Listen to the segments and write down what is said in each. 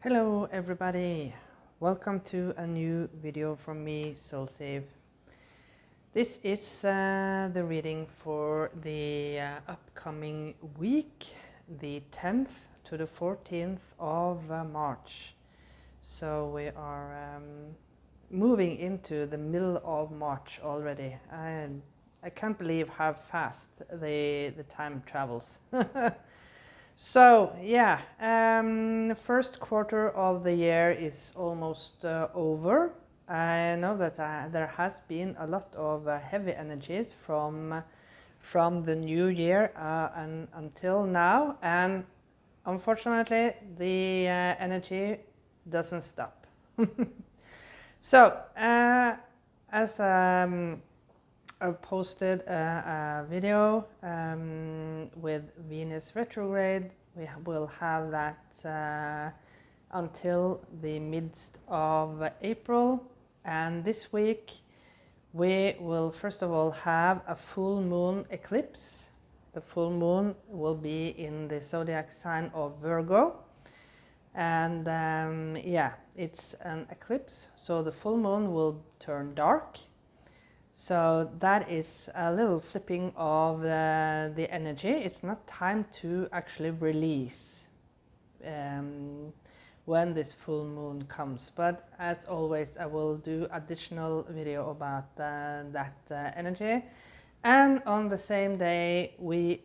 Hello everybody, welcome to a new video from me, SoulSave. This is the reading for the upcoming week, the 10th to the 14th of March. So we are moving into the middle of March already. I can't believe how fast the time travels. So yeah, first quarter of the year is almost over. I know that there has been a lot of heavy energies from the new year and until now, and unfortunately the energy doesn't stop. So as I've posted a video with Venus retrograde. We will have that until the midst of April. And this week we will first of all have a full moon eclipse. The full moon will be in the zodiac sign of Virgo. And yeah, it's an eclipse, so the full moon will turn dark. So that is a little flipping of the energy. It's not time to actually release when this full moon comes. But as always, I will do additional video about that energy. And on the same day, we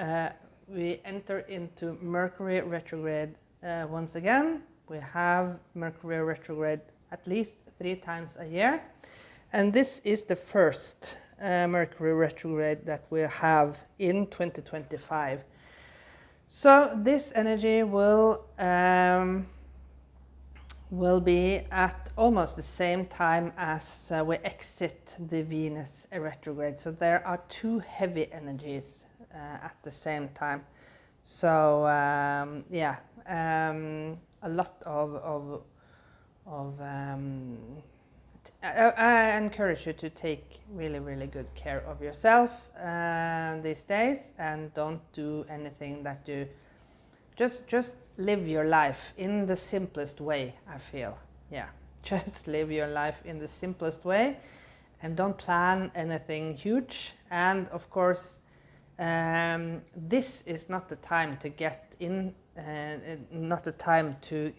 enter into Mercury retrograde once again. We have Mercury retrograde at least 3 times a year. And this is the first Mercury retrograde that we have in 2025. So this energy will be at almost the same time as we exit the Venus retrograde. So there are 2 heavy energies at the same time. So yeah, a lot of I encourage you to take really good care of yourself these days, and don't do anything that you just live your life in the simplest way. I feel, yeah, just live your life in the simplest way and don't plan anything huge. And of course, this is not the time to get in, not the time to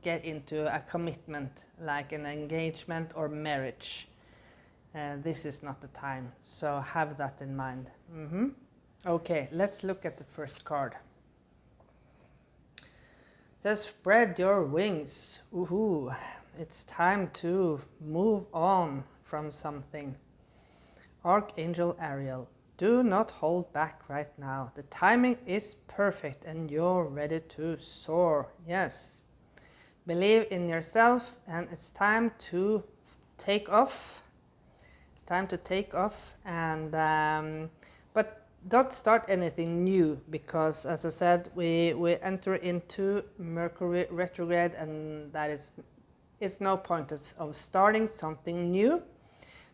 get into a commitment like an engagement or marriage. This is not the time, so have that in mind. Okay, let's look at the first card. It says spread your wings. Woohoo! It's time to move on from something. Archangel Ariel, do not hold back right now. The timing is perfect and you're ready to soar. Yes. Believe in yourself, and it's time to take off. It's time to take off, and but don't start anything new, because as I said, we enter into Mercury retrograde, and it's no point of starting something new,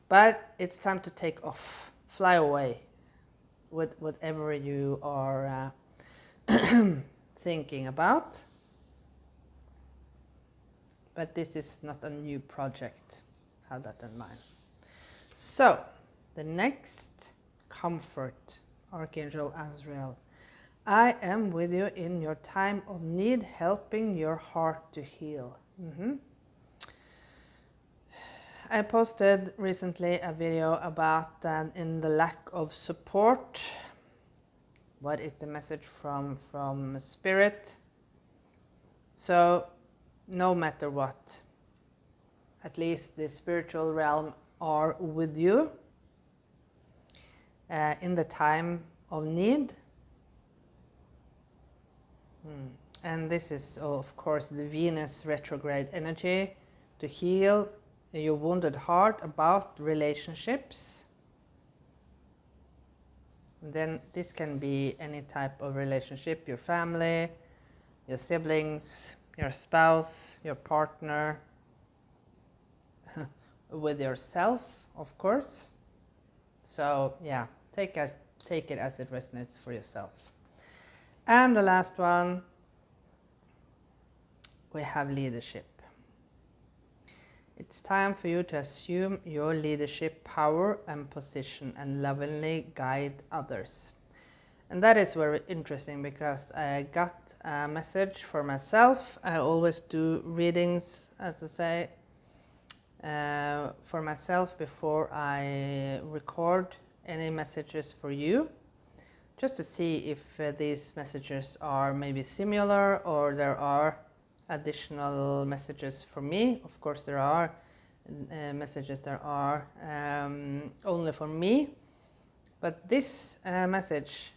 but it's time to take off, fly away with whatever you are thinking about. But this is not a new project. Have that in mind. So, the next, comfort, Archangel Azrael. I am with you in your time of need, helping your heart to heal. I posted recently a video about that in the lack of support. What is the message from Spirit? So, no matter what, at least the spiritual realm are with you in the time of need. And this is, of course, the Venus retrograde energy to heal your wounded heart about relationships. And then this can be any type of relationship, your family, your siblings, your spouse, your partner, with yourself, of course. So yeah, take it as it resonates for yourself. And the last one, we have leadership. It's time for you to assume your leadership power and position and lovingly guide others. And that is very interesting because I got a message for myself. I always do readings, as I say, for myself before I record any messages for you, just to see if these messages are maybe similar or there are additional messages for me. Of course, there are messages that are only for me, but this message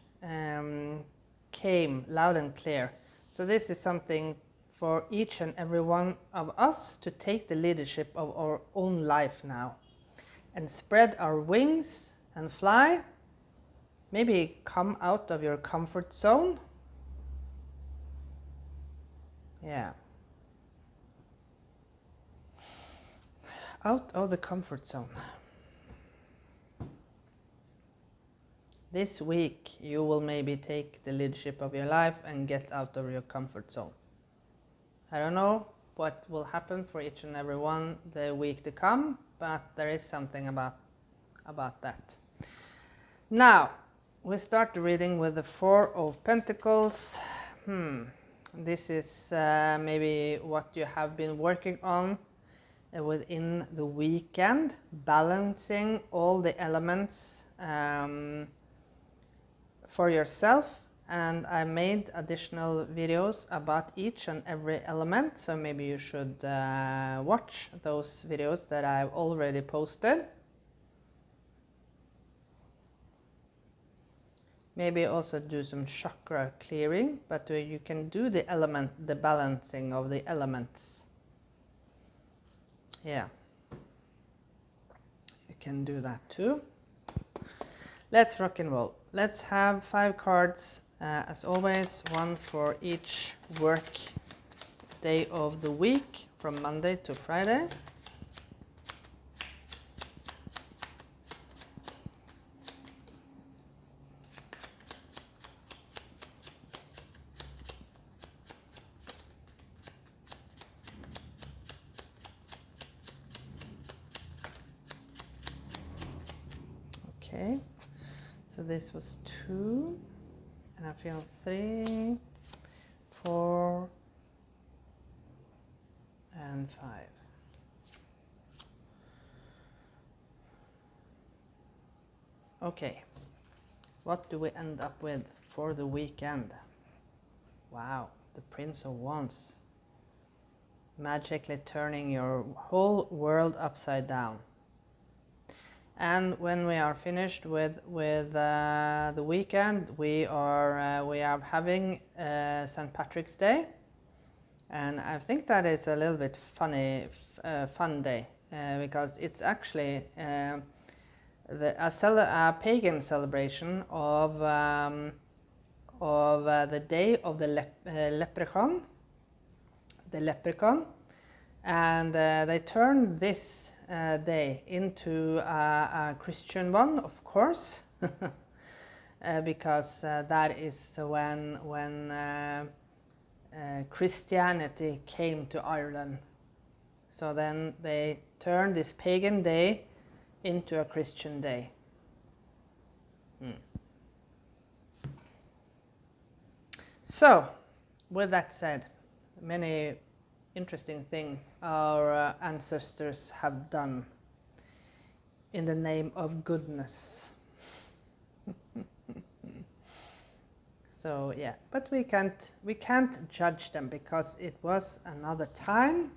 came loud and clear. So this is something for each and every one of us to take the leadership of our own life now and spread our wings and fly. Maybe come out of your comfort zone. Yeah. Out of the comfort zone. This week you will maybe take the leadership of your life and get out of your comfort zone. I don't know what will happen for each and every one the week to come, but there is something about that. Now, we start the reading with the Four of Pentacles. This is maybe what you have been working on within the weekend, balancing all the elements for yourself. And I made additional videos about each and every element, so maybe you should watch those videos that I've already posted. Maybe also do some chakra clearing, but you can do the balancing of the elements. Yeah, you can do that too. Let's rock and roll. Let's have 5 cards, as always, one for each work day of the week, from Monday to Friday. Okay, so this was 2, and I feel 3, 4, and 5. Okay, what do we end up with for the weekend? Wow, the Prince of Wands. Magically turning your whole world upside down. And when we are finished with the weekend, we are having St. Patrick's Day, and I think that is a little bit fun day because it's actually a pagan celebration of the day of the leprechaun, and they turned this day into a Christian one, of course, because that is when Christianity came to Ireland. So then they turned this pagan day into a Christian day. So, with that said, many interesting thing our ancestors have done in the name of goodness. So yeah, but we can't judge them because it was another time,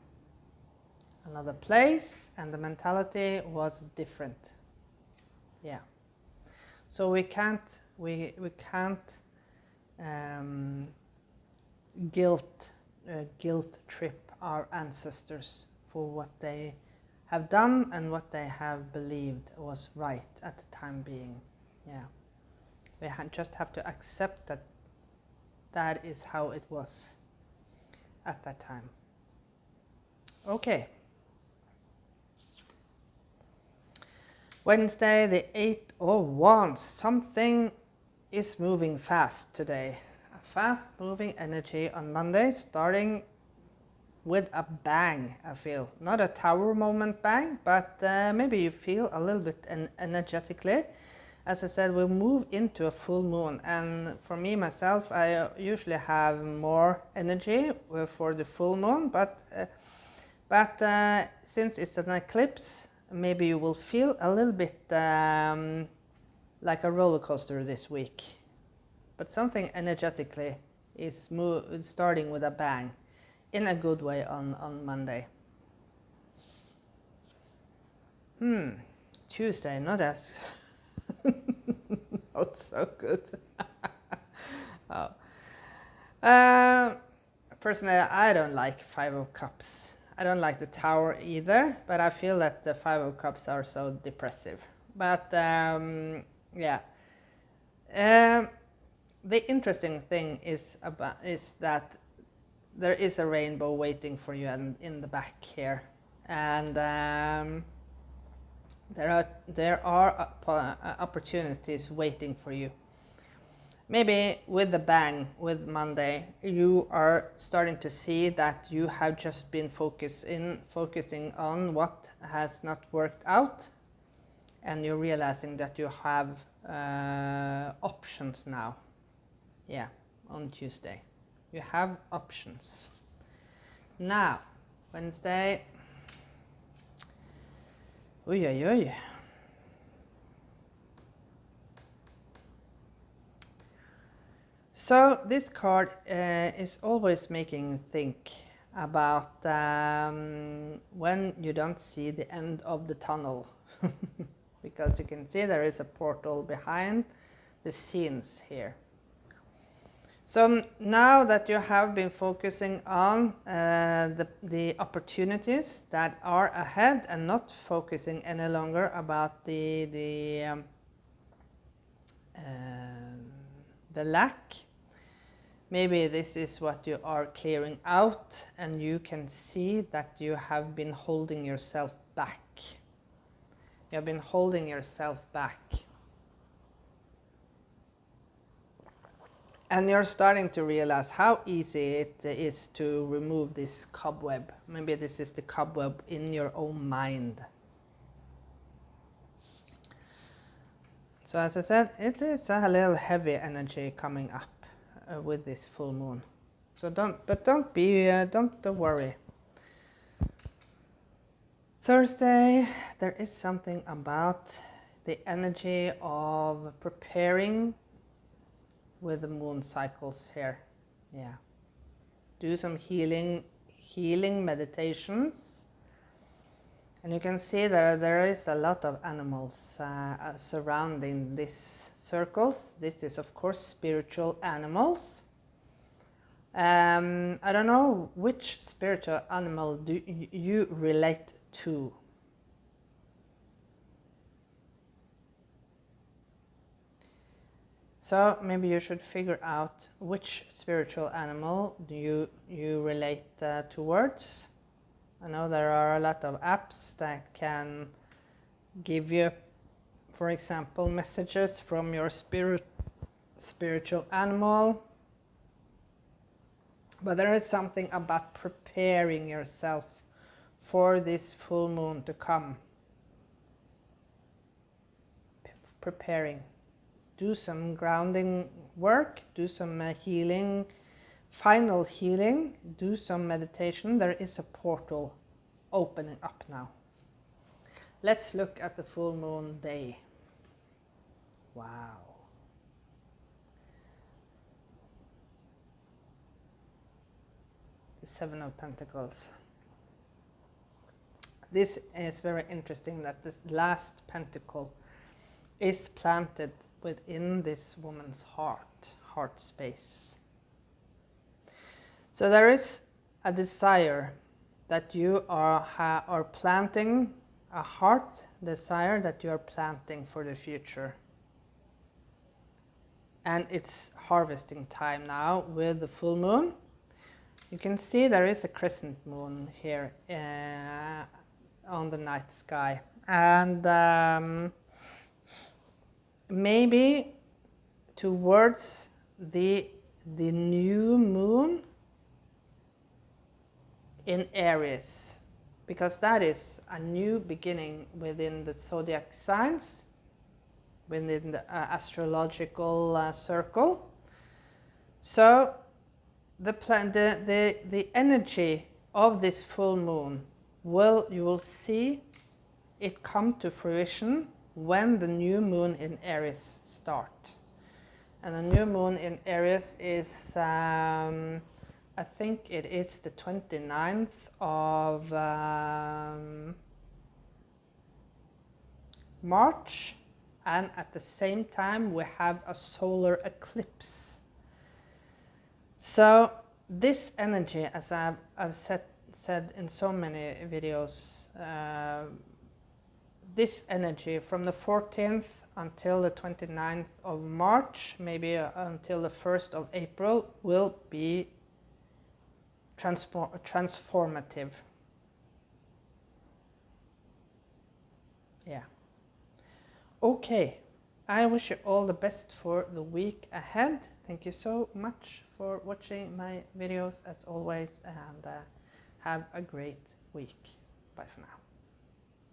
another place, and the mentality was different. Yeah, so we can't guilt trip our ancestors for what they have done and what they have believed was right at the time being. Yeah, we just have to accept that that is how it was at that time. Okay. Wednesday, the 8 of Wands. Something is moving fast today. A fast moving energy on Monday, starting with a bang, I feel. Not a tower moment bang, but maybe you feel a little bit energetically. As I said, we'll move into a full moon, and for me, myself, I usually have more energy for the full moon, but since it's an eclipse, maybe you will feel a little bit like a roller coaster this week. But something energetically is starting with a bang, in a good way on Monday. Tuesday, not as not so good. Personally, I don't like Five of Cups. I don't like the Tower either, but I feel that the Five of Cups are so depressive. But yeah. The interesting thing is that there is a rainbow waiting for you in the back here, and there are opportunities waiting for you. Maybe with the bang with Monday, you are starting to see that you have just been focusing on what has not worked out, and you're realizing that you have options now. Yeah, on Tuesday. You have options. Now, Wednesday. Oy, oy, oy. So this card is always making you think about when you don't see the end of the tunnel. Because you can see there is a portal behind the scenes here. So now that you have been focusing on the opportunities that are ahead and not focusing any longer about the lack, maybe this is what you are clearing out, and you can see that you have been holding yourself back. You have been holding yourself back. And you're starting to realize how easy it is to remove this cobweb. Maybe this is the cobweb in your own mind. So as I said, it is a little heavy energy coming up with this full moon. So don't worry. Thursday, there is something about the energy of preparing with the moon cycles here. Yeah. Do some healing meditations. And you can see that there is a lot of animals surrounding these circles. This is, of course, spiritual animals. I don't know which spiritual animal do you relate to. So maybe you should figure out which spiritual animal do you relate towards. I know there are a lot of apps that can give you, for example, messages from your spiritual animal. But there is something about preparing yourself for this full moon to come. Preparing. Do some grounding work, do some healing, final healing, do some meditation. There is a portal opening up now. Let's look at the full moon day. Wow. The Seven of Pentacles. This is very interesting that this last pentacle is planted within this woman's heart space. So there is a desire that you are planting, a heart desire that you are planting for the future. And it's harvesting time now with the full moon. You can see there is a crescent moon here on the night sky. And maybe towards the new moon, in Aries, because that is a new beginning within the zodiac signs, within the astrological circle. So the energy of this full moon you will see it come to fruition when the new moon in Aries start. And the new moon in Aries is, I think it is the 29th of March, and at the same time we have a solar eclipse. So this energy, as I've said in so many videos, this energy from the 14th until the 29th of March, maybe until the 1st of April, will be transformative. Yeah. Okay. I wish you all the best for the week ahead. Thank you so much for watching my videos as always, and have a great week. Bye for now.